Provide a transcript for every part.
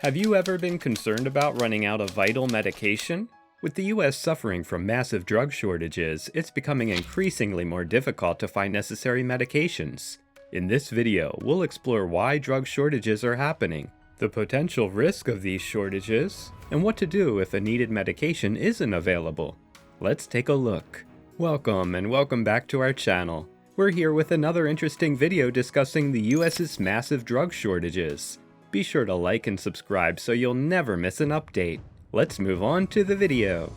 Have you ever been concerned about running out of vital medication? With the US suffering from massive drug shortages, it's becoming increasingly more difficult to find necessary medications. In this video, we'll explore why drug shortages are happening, the potential risk of these shortages, and what to do if a needed medication isn't available. Let's take a look. Welcome back to our channel. We're here with another interesting video discussing the US's massive drug shortages. Be sure to like and subscribe so you'll never miss an update. Let's move on to the video.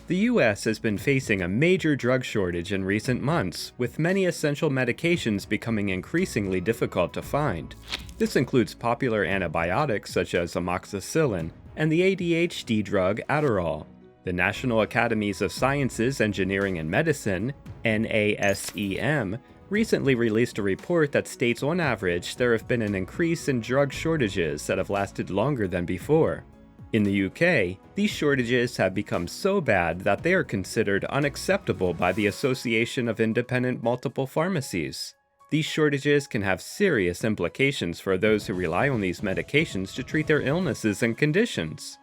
The US has been facing a major drug shortage in recent months, with many essential medications becoming increasingly difficult to find. This includes popular antibiotics such as amoxicillin and the ADHD drug Adderall. The National Academies of Sciences, Engineering and Medicine, NASEM, recently released a report that states on average there have been an increase in drug shortages that have lasted longer than before. In the UK, these shortages have become so bad that they are considered unacceptable by the Association of Independent Multiple Pharmacies. These shortages can have serious implications for those who rely on these medications to treat their illnesses and conditions.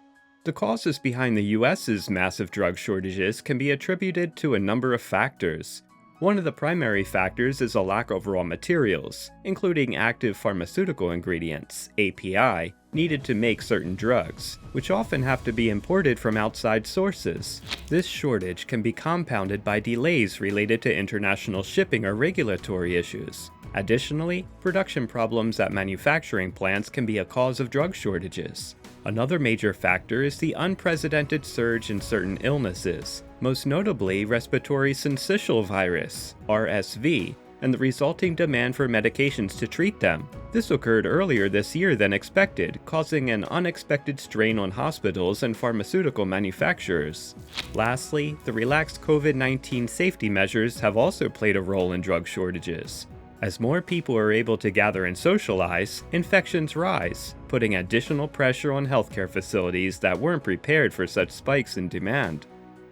The causes behind the US's massive drug shortages can be attributed to a number of factors. One of the primary factors is a lack of raw materials, including active pharmaceutical ingredients, API, needed to make certain drugs, which often have to be imported from outside sources. This shortage can be compounded by delays related to international shipping or regulatory issues. Additionally, production problems at manufacturing plants can be a cause of drug shortages. Another major factor is the unprecedented surge in certain illnesses, most notably respiratory syncytial virus, RSV, and the resulting demand for medications to treat them. This occurred earlier this year than expected, causing an unexpected strain on hospitals and pharmaceutical manufacturers. Lastly, the relaxed COVID-19 safety measures have also played a role in drug shortages. As more people are able to gather and socialize, infections rise, putting additional pressure on healthcare facilities that weren't prepared for such spikes in demand.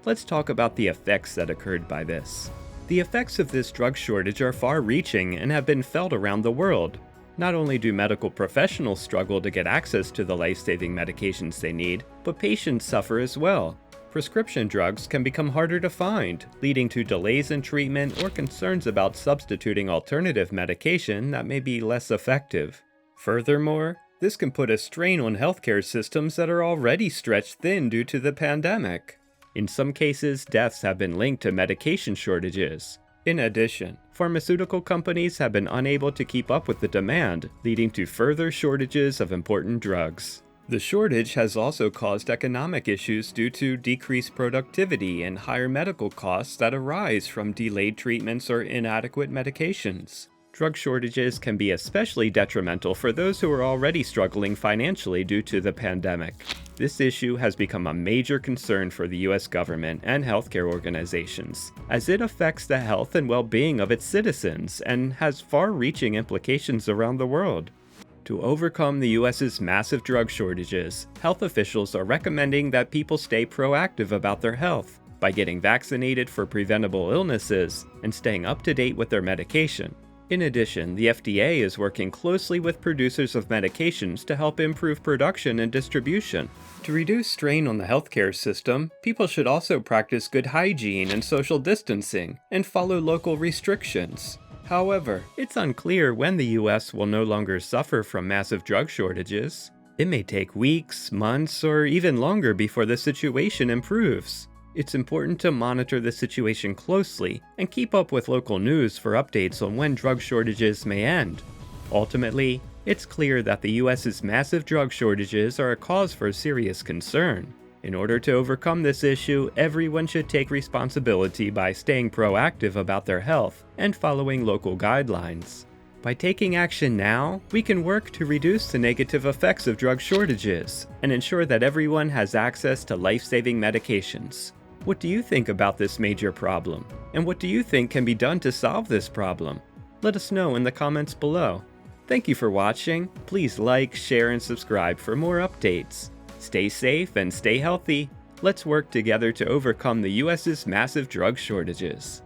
Let's talk about the effects that occurred by this. The effects of this drug shortage are far-reaching and have been felt around the world. Not only do medical professionals struggle to get access to the life-saving medications they need, but patients suffer as well. Prescription drugs can become harder to find, leading to delays in treatment or concerns about substituting alternative medication that may be less effective. Furthermore, this can put a strain on healthcare systems that are already stretched thin due to the pandemic. In some cases, deaths have been linked to medication shortages. In addition, pharmaceutical companies have been unable to keep up with the demand, leading to further shortages of important drugs. The shortage has also caused economic issues due to decreased productivity and higher medical costs that arise from delayed treatments or inadequate medications. Drug shortages can be especially detrimental for those who are already struggling financially due to the pandemic. This issue has become a major concern for the US government and healthcare organizations, as it affects the health and well-being of its citizens and has far-reaching implications around the world. To overcome the US's massive drug shortages, health officials are recommending that people stay proactive about their health by getting vaccinated for preventable illnesses and staying up to date with their medication. In addition, the FDA is working closely with producers of medications to help improve production and distribution. To reduce strain on the healthcare system, people should also practice good hygiene and social distancing and follow local restrictions. However, it's unclear when the US will no longer suffer from massive drug shortages. It may take weeks, months, or even longer before the situation improves. It's important to monitor the situation closely and keep up with local news for updates on when drug shortages may end. Ultimately, it's clear that the US's massive drug shortages are a cause for serious concern. In order to overcome this issue, everyone should take responsibility by staying proactive about their health and following local guidelines. By taking action now, we can work to reduce the negative effects of drug shortages and ensure that everyone has access to life-saving medications. What do you think about this major problem? And what do you think can be done to solve this problem? Let us know in the comments below. Thank you for watching. Please like, share, and subscribe for more updates. Stay safe and stay healthy. Let's work together to overcome the US's massive drug shortages.